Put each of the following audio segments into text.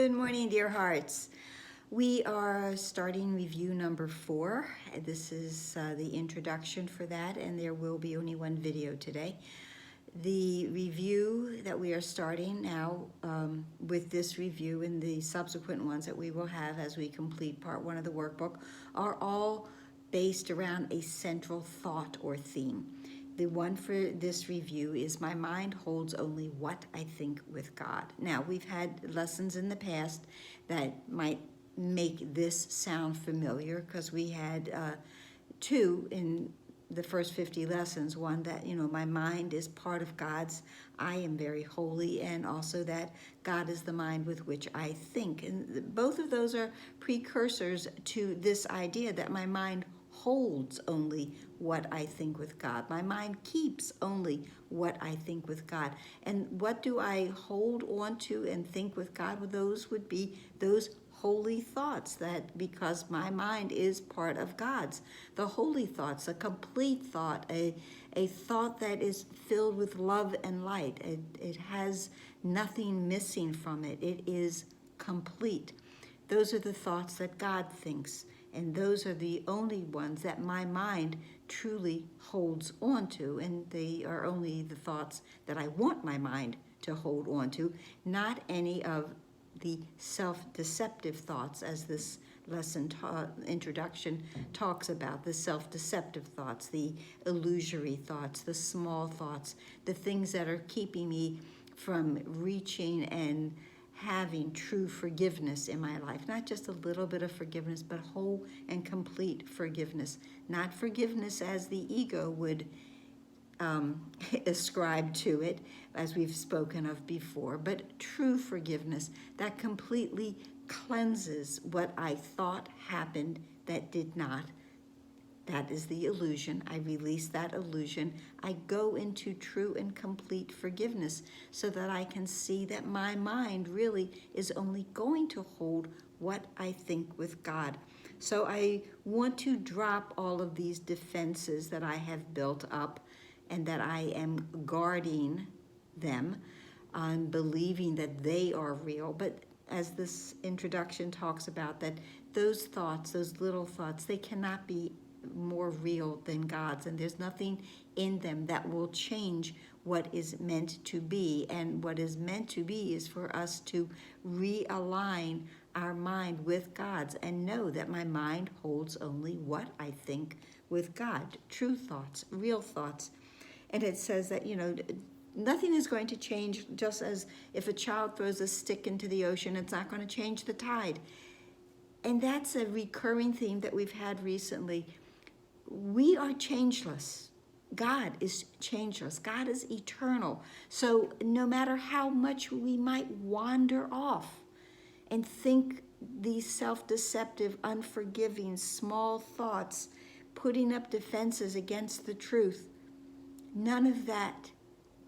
Good morning, dear hearts. We are starting review number 4. This is the introduction for that, and there will be only one video today. The review that we are starting now with this review and the subsequent ones that we will have as we complete part 1 of the workbook are all based around a central thought or theme. The one for this review is my mind holds only what I think with God. Now, we've had lessons in the past that might make this sound familiar because we had 2 in the first 50 lessons. One that, my mind is part of God's, I am very holy, and also that God is the mind with which I think. And both of those are precursors to this idea that my mind holds only what I think with God. My mind keeps only what I think with God. And what do I hold on to and think with God? Well, those would be those holy thoughts, that because my mind is part of God's. The holy thoughts, a complete thought, a thought that is filled with love and light. It has nothing missing from it. It is complete. Those are the thoughts that God thinks. And those are the only ones that my mind truly holds on to. And they are only the thoughts that I want my mind to hold on to, not any of the self-deceptive thoughts, as this lesson introduction talks about, the self-deceptive thoughts, the illusory thoughts, the small thoughts, the things that are keeping me from reaching and having true forgiveness in my life. Not just a little bit of forgiveness, but whole and complete forgiveness. Not forgiveness as the ego would ascribe to it, as we've spoken of before, but true forgiveness that completely cleanses what I thought happened that did not. That is the illusion. I release that illusion. I go into true and complete forgiveness so that I can see that my mind really is only going to hold what I think with God. So I want to drop all of these defenses that I have built up and that I am guarding them, believing that they are real. But as this introduction talks about, that those thoughts, those little thoughts, they cannot be more real than God's, and there's nothing in them that will change what is meant to be. And what is meant to be is for us to realign our mind with God's and know that my mind holds only what I think with God, true thoughts, real thoughts. And it says that, nothing is going to change, just as if a child throws a stick into the ocean, it's not going to change the tide. And that's a recurring theme that we've had recently. We are changeless. God is changeless. God is eternal. So no matter how much we might wander off and think these self-deceptive, unforgiving, small thoughts, putting up defenses against the truth, none of that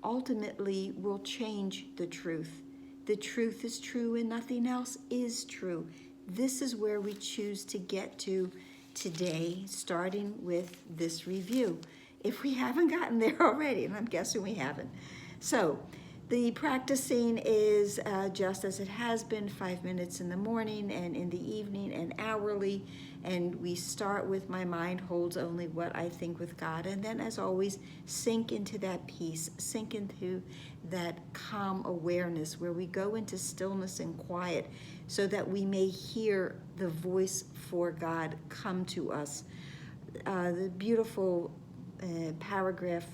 ultimately will change the truth. The truth is true and nothing else is true. This is where we choose to get to today, starting with this review. If we haven't gotten there already, and I'm guessing we haven't. So the practicing is just as it has been, 5 minutes in the morning and in the evening and hourly. And we start with my mind holds only what I think with God. And then, as always, sink into that peace, sink into that calm awareness where we go into stillness and quiet so that we may hear the voice for God come to us. The beautiful paragraph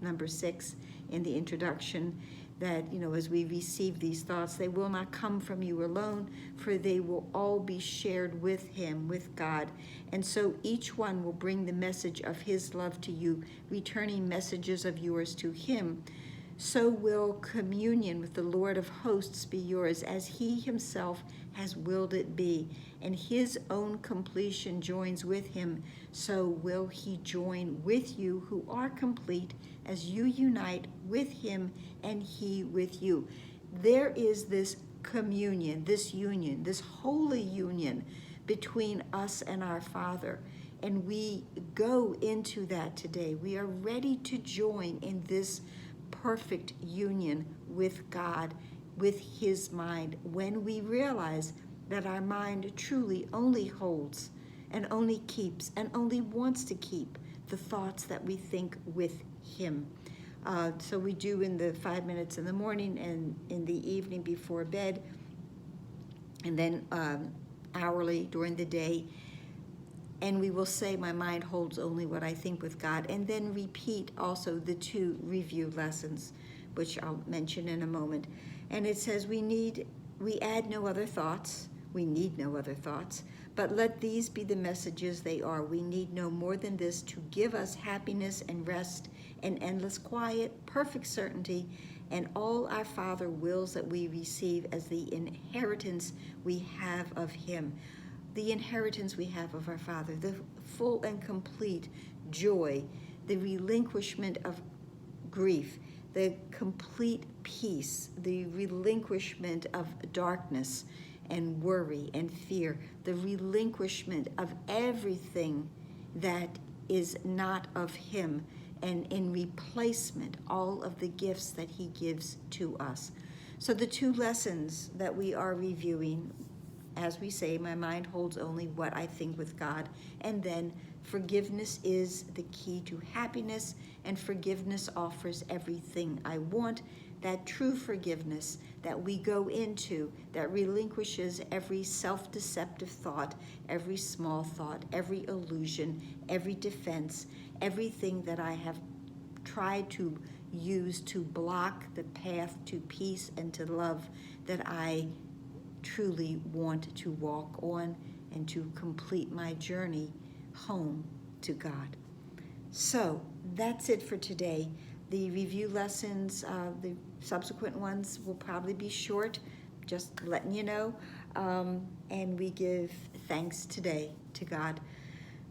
number 6 in the introduction, that, as we receive these thoughts, they will not come from you alone, for they will all be shared with him, with God. And so each one will bring the message of his love to you, returning messages of yours to him. So will communion with the Lord of hosts be yours, as he himself has willed it be, and his own completion joins with him. So will he join with you who are complete, as you unite with him and he with you. There is this communion, this union, this holy union between us and our Father. And we go into that today. We are ready to join in this perfect union with God with his mind when we realize that our mind truly only holds and only keeps and only wants to keep the thoughts that we think with him. So we do in the 5 minutes in the morning and in the evening before bed, and then hourly during the day. And we will say, my mind holds only what I think with God, and then repeat also the 2 review lessons, which I'll mention in a moment. And it says we add no other thoughts. We need no other thoughts, but let these be the messages they are. We need no more than this to give us happiness and rest and endless quiet, perfect certainty, and all our Father wills that we receive as the inheritance we have of him. The inheritance we have of our Father, the full and complete joy, the relinquishment of grief, the complete peace, the relinquishment of darkness and worry and fear, the relinquishment of everything that is not of him, and in replacement, all of the gifts that he gives to us. So the 2 lessons that we are reviewing, as we say, my mind holds only what I think with God, and then forgiveness is the key to happiness, and forgiveness offers everything I want. That true forgiveness that we go into, that relinquishes every self-deceptive thought, every small thought, every illusion, every defense, everything that I have tried to use to block the path to peace and to love that I truly want to walk on and to complete my journey home to God. So that's it for today. The review lessons, the subsequent ones will probably be short, just letting you know. And we give thanks today to God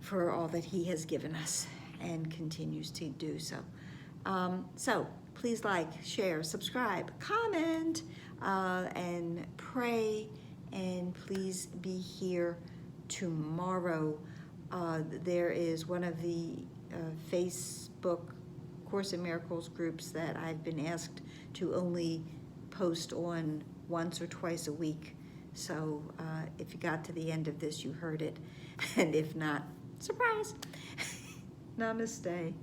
for all that he has given us and continues to do so. So please like, share, subscribe, comment, and pray, and please be here tomorrow. There is one of the Facebook Course in Miracles groups that I've been asked to only post on once or twice a week. So if you got to the end of this, you heard it. And if not, surprise. Namaste.